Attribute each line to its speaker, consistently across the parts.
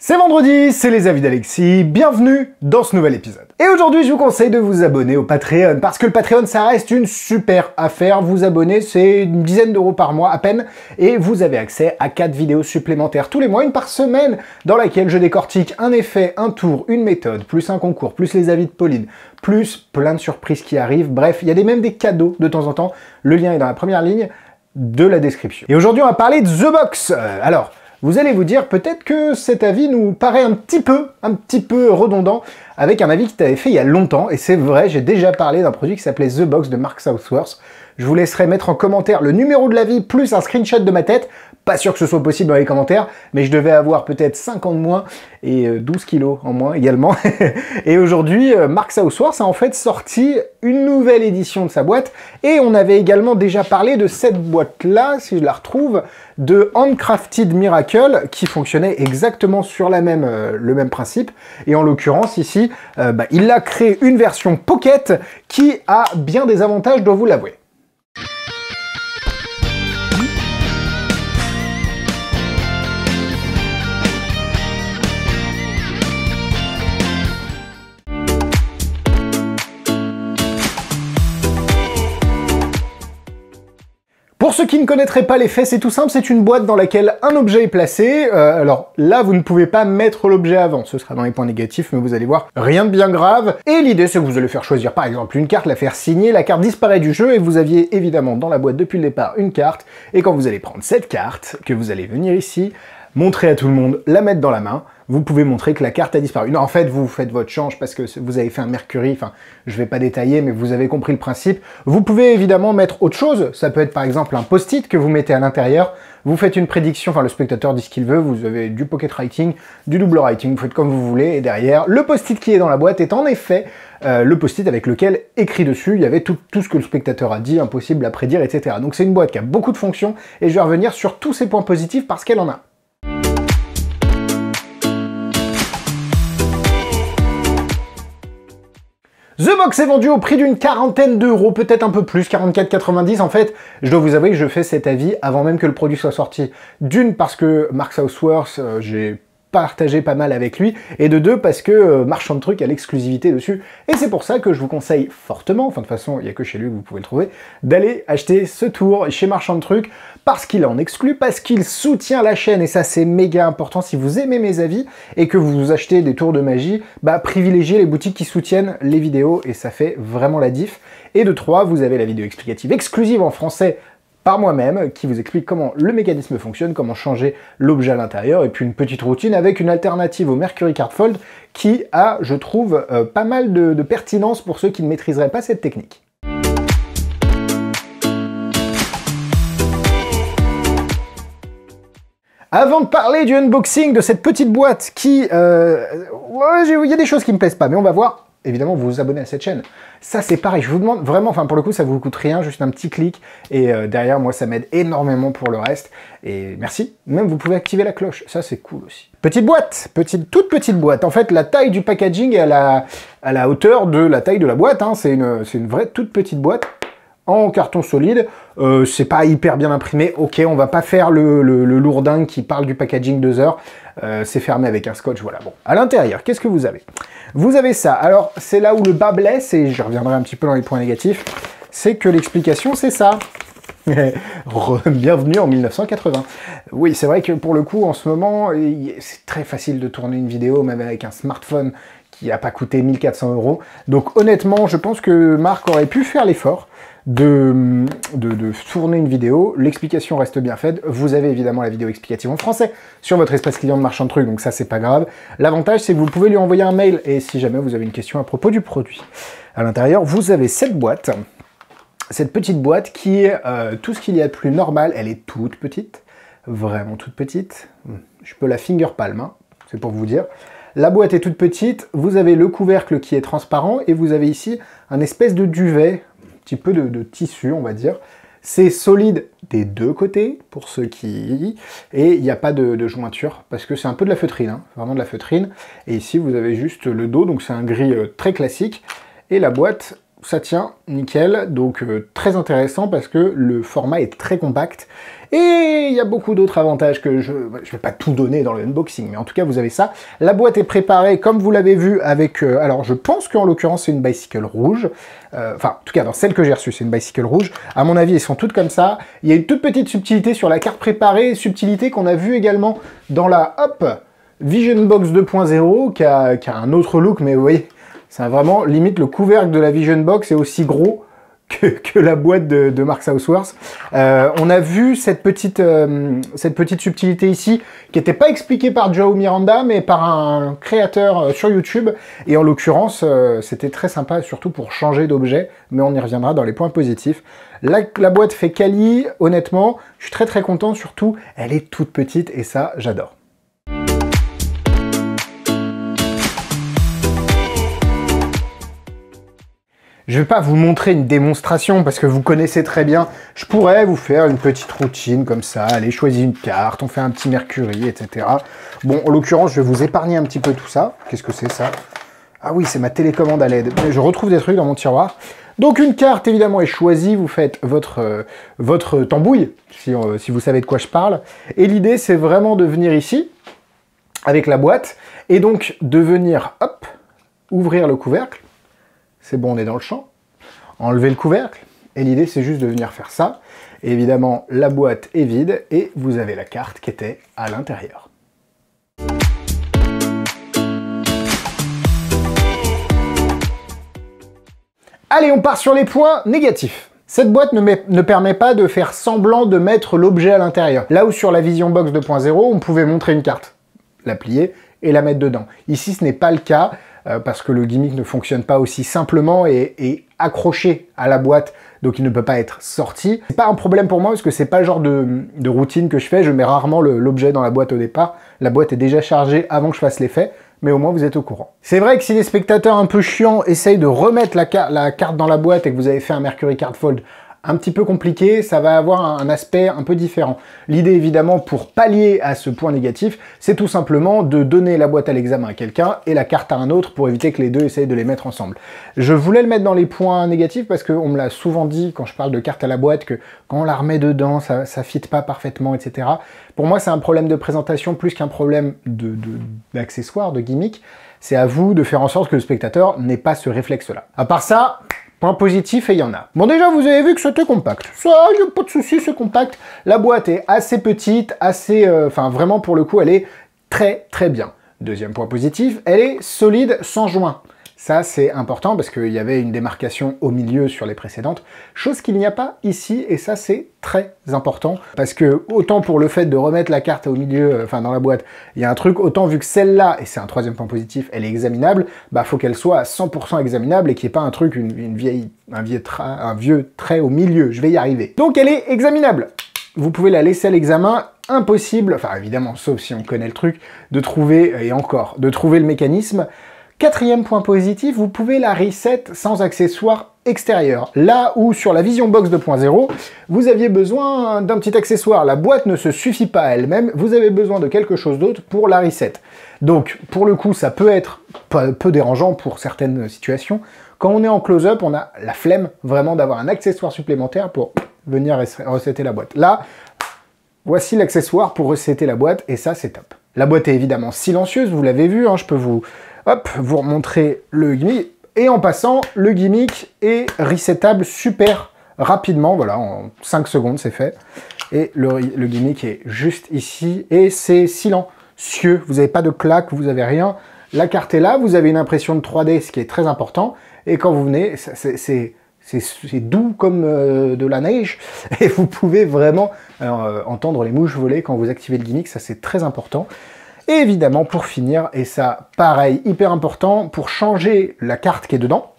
Speaker 1: C'est vendredi, c'est les avis d'Alexis, bienvenue dans ce nouvel épisode. Et aujourd'hui, je vous conseille de vous abonner au Patreon, parce que le Patreon, ça reste une super affaire. Vous abonner, c'est une dizaine d'euros par mois à peine, et vous avez accès à 4 vidéos supplémentaires tous les mois, une par semaine, dans laquelle je décortique un effet, un tour, une méthode, plus un concours, plus les avis de Pauline, plus plein de surprises qui arrivent. Bref, il y a même des cadeaux de temps en temps. Le lien est dans la première ligne de la description. Et aujourd'hui, on va parler de The Box. Alors, vous allez vous dire peut-être que cet avis nous paraît un petit peu redondant avec un avis qui t'avait fait il y a longtemps, et c'est vrai, j'ai déjà parlé d'un produit qui s'appelait The Box de Mark Southworth. Je vous laisserai mettre en commentaire le numéro de l'avis plus un screenshot de ma tête. Pas sûr que ce soit possible dans les commentaires, mais je devais avoir peut-être 5 ans de moins et 12 kilos en moins également. Et aujourd'hui, Mark Southworth a en fait sorti une nouvelle édition de sa boîte, et on avait également déjà parlé de cette boîte-là, si je la retrouve, de Handcrafted Miracle, qui fonctionnait exactement sur le même principe. Et en l'occurrence, ici, il a créé une version Pocket qui a bien des avantages, je dois vous l'avouer. Pour ceux qui ne connaîtraient pas l'effet, c'est tout simple, c'est une boîte dans laquelle un objet est placé. Alors là, vous ne pouvez pas mettre l'objet avant, ce sera dans les points négatifs, mais vous allez voir, rien de bien grave. Et l'idée, c'est que vous allez faire choisir par exemple une carte, la faire signer, la carte disparaît du jeu, et vous aviez évidemment dans la boîte depuis le départ une carte, et quand vous allez prendre cette carte, que vous allez venir ici, montrer à tout le monde, la mettre dans la main, vous pouvez montrer que la carte a disparu. Non, en fait, vous faites votre change parce que vous avez fait un Mercury, enfin, je vais pas détailler, mais vous avez compris le principe. Vous pouvez évidemment mettre autre chose, ça peut être par exemple un post-it que vous mettez à l'intérieur, vous faites une prédiction, enfin le spectateur dit ce qu'il veut, vous avez du pocket writing, du double writing, vous faites comme vous voulez, et derrière, le post-it qui est dans la boîte est en effet le post-it avec lequel, écrit dessus, il y avait tout ce que le spectateur a dit, impossible à prédire, etc. Donc c'est une boîte qui a beaucoup de fonctions, et je vais revenir sur tous ces points positifs parce qu'elle en a. The Box est vendu au prix d'une quarantaine d'euros, peut-être un peu plus, 44,90. En fait, je dois vous avouer que je fais cet avis avant même que le produit soit sorti. D'une, parce que Mark Southworth, j'ai partagé pas mal avec lui, et de deux, parce que Marchand de Trucs a l'exclusivité dessus, et c'est pour ça que je vous conseille fortement, enfin de toute façon, il n'y a que chez lui que vous pouvez le trouver, d'aller acheter ce tour chez Marchand de Trucs, parce qu'il en exclut, parce qu'il soutient la chaîne, et ça c'est méga important. Si vous aimez mes avis, et que vous achetez des tours de magie, privilégiez les boutiques qui soutiennent les vidéos, et ça fait vraiment la diff. Et de 3, vous avez la vidéo explicative exclusive en français, par moi-même, qui vous explique comment le mécanisme fonctionne, comment changer l'objet à l'intérieur, et puis une petite routine avec une alternative au Mercury Card Fold qui a, je trouve, pas mal de pertinence pour ceux qui ne maîtriseraient pas cette technique. Avant de parler du unboxing de cette petite boîte qui... il y a des choses qui me plaisent pas, mais on va voir. Évidemment, vous vous abonnez à cette chaîne. Ça, c'est pareil. Je vous demande vraiment, enfin, pour le coup, ça vous coûte rien, juste un petit clic. Et derrière, moi, ça m'aide énormément pour le reste. Et merci. Même, vous pouvez activer la cloche. Ça, c'est cool aussi. Petite boîte. Toute petite boîte. En fait, la taille du packaging est à la hauteur de la taille de la boîte. Hein. C'est une vraie toute petite boîte en carton solide. C'est pas hyper bien imprimé. Ok, on va pas faire le lourdingue qui parle du packaging 2 heures. C'est fermé avec un scotch, voilà. Bon, à l'intérieur, qu'est-ce que vous avez? Vous avez ça. Alors, c'est là où le bas blesse, et je reviendrai un petit peu dans les points négatifs, c'est que l'explication, c'est ça. Bienvenue en 1980. Oui, c'est vrai que pour le coup, en ce moment, c'est très facile de tourner une vidéo, même avec un smartphone qui n'a pas coûté 1400 €. Donc honnêtement, je pense que Marc aurait pu faire l'effort de tourner une vidéo. L'explication reste bien faite. Vous avez évidemment la vidéo explicative en français sur votre espace client de Marchand de Trucs, donc ça c'est pas grave. L'avantage c'est que vous pouvez lui envoyer un mail, et si jamais vous avez une question à propos du produit. À l'intérieur, vous avez cette boîte, cette petite boîte qui est tout ce qu'il y a de plus normal. Elle est toute petite, vraiment toute petite. Je peux la finger palm, hein, c'est pour vous dire. La boîte est toute petite, vous avez le couvercle qui est transparent, et vous avez ici un espèce de duvet, un petit peu de tissu, on va dire. C'est solide des deux côtés, pour ceux qui... Et il n'y a pas de jointure, parce que c'est un peu de la feutrine, hein, vraiment de la feutrine. Et ici, vous avez juste le dos, donc c'est un gris très classique. Et la boîte, ça tient, nickel, donc très intéressant parce que le format est très compact. Et il y a beaucoup d'autres avantages que je vais pas tout donner dans le unboxing, mais en tout cas vous avez ça. La boîte est préparée comme vous l'avez vu avec, alors je pense qu'en l'occurrence c'est une bicycle rouge, enfin en tout cas dans celle que j'ai reçue c'est une bicycle rouge. À mon avis elles sont toutes comme ça. Il y a une toute petite subtilité sur la carte préparée, subtilité qu'on a vue également dans la Vision Box 2.0 qui a un autre look, mais vous voyez, c'est vraiment limite le couvercle de la Vision Box est aussi gros que la boîte de Mark Southworth. On a vu cette petite subtilité ici, qui n'était pas expliquée par Joao Miranda, mais par un créateur sur YouTube. Et en l'occurrence, c'était très sympa, surtout pour changer d'objet, mais on y reviendra dans les points positifs. La boîte fait quali, honnêtement, je suis très content, surtout, elle est toute petite, et ça, j'adore. Je vais pas vous montrer une démonstration parce que vous connaissez très bien. Je pourrais vous faire une petite routine comme ça. Allez, choisir une carte, on fait un petit Mercury, etc. Bon, en l'occurrence, je vais vous épargner un petit peu tout ça. Qu'est-ce que c'est ça? Ah oui, c'est ma télécommande à LED. Je retrouve des trucs dans mon tiroir. Donc une carte, évidemment, est choisie. Vous faites votre tambouille, si vous savez de quoi je parle. Et l'idée, c'est vraiment de venir ici, avec la boîte, et donc de venir, hop, ouvrir le couvercle. C'est bon, on est dans le champ. Enlever le couvercle. Et l'idée, c'est juste de venir faire ça. Et évidemment, la boîte est vide et vous avez la carte qui était à l'intérieur. Allez, on part sur les points négatifs. Cette boîte ne permet pas de faire semblant de mettre l'objet à l'intérieur. Là où sur la Vision Box 2.0, on pouvait montrer une carte, la plier et la mettre dedans. Ici, ce n'est pas le cas. Parce que le gimmick ne fonctionne pas aussi simplement et est accroché à la boîte, donc il ne peut pas être sorti. C'est pas un problème pour moi parce que c'est pas le genre de routine que je fais, je mets rarement l'objet dans la boîte au départ. La boîte est déjà chargée avant que je fasse l'effet, mais au moins vous êtes au courant. C'est vrai que si les spectateurs un peu chiants essayent de remettre la carte dans la boîte et que vous avez fait un Mercury Card Fold un petit peu compliqué, ça va avoir un aspect un peu différent. L'idée, évidemment, pour pallier à ce point négatif, c'est tout simplement de donner la boîte à l'examen à quelqu'un et la carte à un autre pour éviter que les deux essayent de les mettre ensemble. Je voulais le mettre dans les points négatifs parce qu'on me l'a souvent dit quand je parle de carte à la boîte que quand on la remet dedans, ça fit pas parfaitement, etc. Pour moi, c'est un problème de présentation plus qu'un problème d'accessoire, de gimmick. C'est à vous de faire en sorte que le spectateur n'ait pas ce réflexe-là. À part ça, point positif, et il y en a. Bon, déjà, vous avez vu que c'était compact. Ça, il n'y a pas de souci, c'est compact. La boîte est assez petite, enfin, vraiment, pour le coup, elle est très bien. Deuxième point positif, elle est solide sans joint. Ça, c'est important parce qu'il y avait une démarcation au milieu sur les précédentes, chose qu'il n'y a pas ici, et ça, c'est très important, parce que autant pour le fait de remettre la carte au milieu, enfin dans la boîte, il y a un truc, autant vu que celle-là, et c'est un troisième point positif, elle est examinable, bah faut qu'elle soit à 100% examinable et qu'il n'y ait pas un truc, un vieux trait au milieu, je vais y arriver. Donc elle est examinable. Vous pouvez la laisser à l'examen, impossible, enfin évidemment, sauf si on connaît le truc, de trouver, et encore, de trouver le mécanisme. Quatrième point positif, vous pouvez la reset sans accessoire extérieur. Là où sur la Vision Box 2.0, vous aviez besoin d'un petit accessoire. La boîte ne se suffit pas à elle-même, vous avez besoin de quelque chose d'autre pour la reset. Donc, pour le coup, ça peut être peu dérangeant pour certaines situations. Quand on est en close-up, on a la flemme vraiment d'avoir un accessoire supplémentaire pour venir resetter la boîte. Là, voici l'accessoire pour resetter la boîte, et ça, c'est top. La boîte est évidemment silencieuse, vous l'avez vu, hein, je peux vous remontrer le gimmick. Et en passant, le gimmick est resettable super rapidement, voilà, en 5 secondes, c'est fait. Et le gimmick est juste ici, et c'est silencieux. Vous n'avez pas de claque, vous n'avez rien. La carte est là, vous avez une impression de 3D, ce qui est très important. Et quand vous venez, c'est doux comme de la neige, et vous pouvez vraiment entendre les mouches voler quand vous activez le gimmick, ça c'est très important. Et évidemment, pour finir, et ça, pareil, hyper important, pour changer la carte qui est dedans,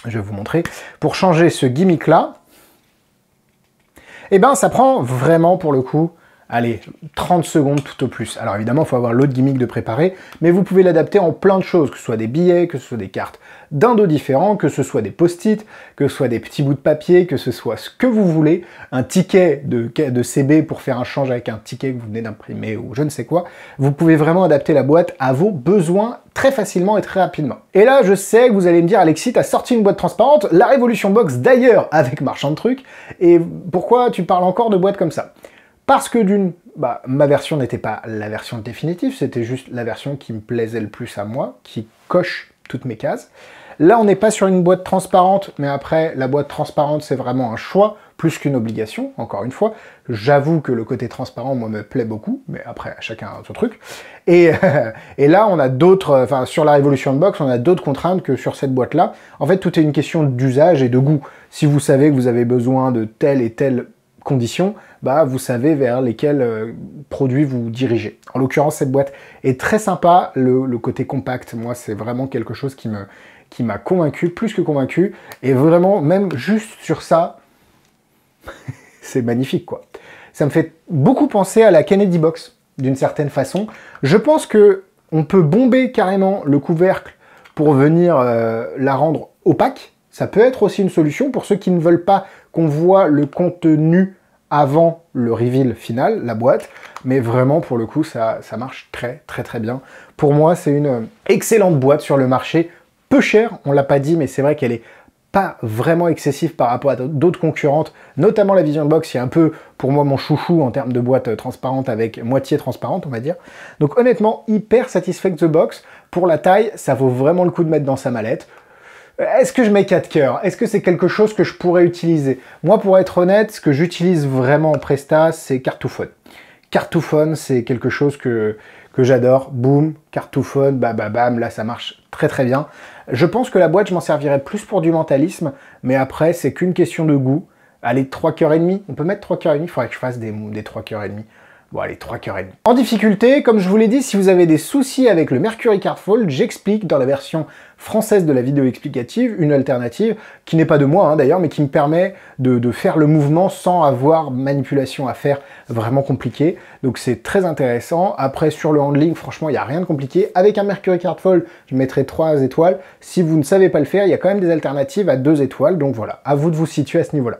Speaker 1: je vais vous montrer, pour changer ce gimmick-là, eh ben, ça prend vraiment, pour le coup, allez, 30 secondes tout au plus. Alors évidemment, il faut avoir l'autre gimmick de préparer, mais vous pouvez l'adapter en plein de choses, que ce soit des billets, que ce soit des cartes d'un dos différents, que ce soit des post-it, que ce soit des petits bouts de papier, que ce soit ce que vous voulez, un ticket de CB pour faire un change avec un ticket que vous venez d'imprimer ou je ne sais quoi. Vous pouvez vraiment adapter la boîte à vos besoins très facilement et très rapidement. Et là, je sais que vous allez me dire, Alexis, t'as sorti une boîte transparente, la Révolution Box d'ailleurs, avec Marchand de Trucs, et pourquoi tu parles encore de boîtes comme ça? Parce que ma version n'était pas la version définitive, c'était juste la version qui me plaisait le plus à moi, qui coche toutes mes cases. Là, on n'est pas sur une boîte transparente, mais après, la boîte transparente, c'est vraiment un choix, plus qu'une obligation, encore une fois. J'avoue que le côté transparent, moi, me plaît beaucoup, mais après, chacun a son truc. Et là, on a d'autres, enfin, sur la Révolution Box, on a d'autres contraintes que sur cette boîte-là. En fait, tout est une question d'usage et de goût. Si vous savez que vous avez besoin de telle et telle condition, bah, vous savez vers lesquels produits vous dirigez. En l'occurrence, cette boîte est très sympa. Le côté compact, moi, c'est vraiment quelque chose qui m'a convaincu, plus que convaincu, et vraiment, même juste sur ça, c'est magnifique, quoi. Ça me fait beaucoup penser à la Kennedy Box, d'une certaine façon. Je pense que on peut bomber carrément le couvercle pour venir la rendre opaque. Ça peut être aussi une solution pour ceux qui ne veulent pas qu'on voit le contenu avant le reveal final, la boîte, mais vraiment, pour le coup, ça marche très, très, très bien. Pour moi, c'est une excellente boîte sur le marché, peu chère, on l'a pas dit, mais c'est vrai qu'elle est pas vraiment excessive par rapport à d'autres concurrentes, notamment la Vision Box, qui est un peu, pour moi, mon chouchou en termes de boîte transparente avec moitié transparente, on va dire. Donc honnêtement, hyper satisfait de The Box. Pour la taille, ça vaut vraiment le coup de mettre dans sa mallette. Est-ce que je mets 4 cœurs? Est-ce que c'est quelque chose que je pourrais utiliser? Moi, pour être honnête, ce que j'utilise vraiment en Presta, c'est Cartouphone. Cartouphone, c'est quelque chose que j'adore. Boum, Cartouphone, bam, là, ça marche très très bien. Je pense que la boîte, je m'en servirais plus pour du mentalisme, mais après, c'est qu'une question de goût. Allez, 3 cœurs et demi. On peut mettre 3 cœurs et demi. Il faudrait que je fasse des 3 cœurs et demi. Bon, allez, 3 cœurs et demi. En difficulté, comme je vous l'ai dit, si vous avez des soucis avec le Mercury Card Fold, j'explique dans la version française de la vidéo explicative une alternative, qui n'est pas de moi d'ailleurs, mais qui me permet de faire le mouvement sans avoir manipulation à faire vraiment compliquée. Donc c'est très intéressant. Après, sur le handling, franchement, il n'y a rien de compliqué. Avec un Mercury Card Fold, je mettrai 3 étoiles. Si vous ne savez pas le faire, il y a quand même des alternatives à 2 étoiles. Donc voilà, à vous de vous situer à ce niveau-là.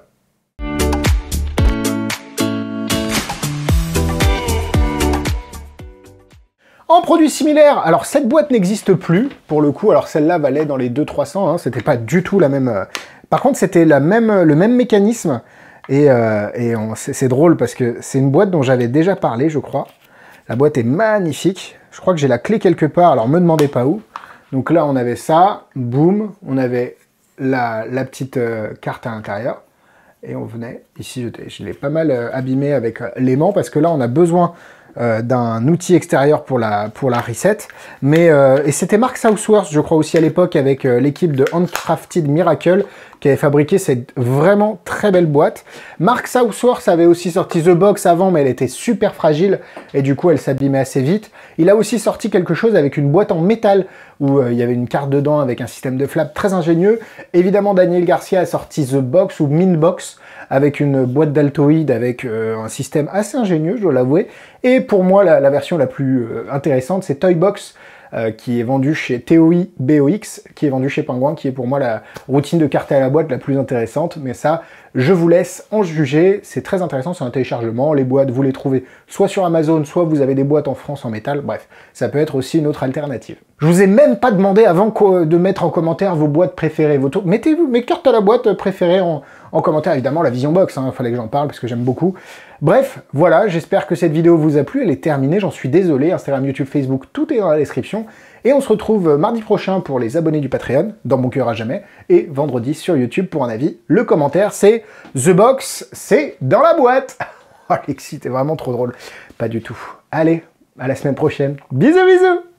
Speaker 1: En produit similaire, alors cette boîte n'existe plus, pour le coup, alors celle-là valait dans les 200-300, hein, c'était pas du tout la même... Par contre, c'était le même mécanisme, et c'est drôle parce que c'est une boîte dont j'avais déjà parlé, je crois. La boîte est magnifique, je crois que j'ai la clé quelque part, alors me demandez pas où. Donc là, on avait ça, boum, on avait la petite carte à l'intérieur, et on venait, ici je l'ai pas mal abîmé avec l'aimant, parce que là, on a besoin... d'un outil extérieur pour la reset, mais et c'était Mark Southworth, je crois aussi à l'époque, avec l'équipe de Handcrafted Miracle, qui avait fabriqué cette vraiment très belle boîte. Mark Southworth avait aussi sorti The Box avant, mais elle était super fragile, et du coup elle s'abîmait assez vite. Il a aussi sorti quelque chose avec une boîte en métal, où il y avait une carte dedans avec un système de flap très ingénieux. Évidemment, Daniel Garcia a sorti The Box, ou Minbox, avec une boîte d'Altoid, avec un système assez ingénieux, je dois l'avouer. Et pour moi, la version la plus intéressante, c'est Toybox, qui est vendu chez TOI BOX, qui est vendu chez Penguin, qui est pour moi la routine de carte à la boîte la plus intéressante. Mais ça, je vous laisse en juger. C'est très intéressant, c'est un téléchargement. Les boîtes, vous les trouvez soit sur Amazon, soit vous avez des boîtes en France en métal. Bref, ça peut être aussi une autre alternative. Je vous ai même pas demandé avant de mettre en commentaire vos boîtes préférées. Mettez-vous mes cartes à la boîte préférées en commentaire. Évidemment, la Vision Box, il fallait que j'en parle parce que j'aime beaucoup. Bref, voilà, j'espère que cette vidéo vous a plu. Elle est terminée, j'en suis désolé. Instagram, YouTube, Facebook, tout est dans la description. Et on se retrouve mardi prochain pour les abonnés du Patreon, dans mon cœur à jamais, et vendredi sur YouTube pour un avis. Le commentaire, c'est The Box, c'est dans la boîte. Alexis, t'es vraiment trop drôle. Pas du tout. Allez, à la semaine prochaine. Bisous, bisous.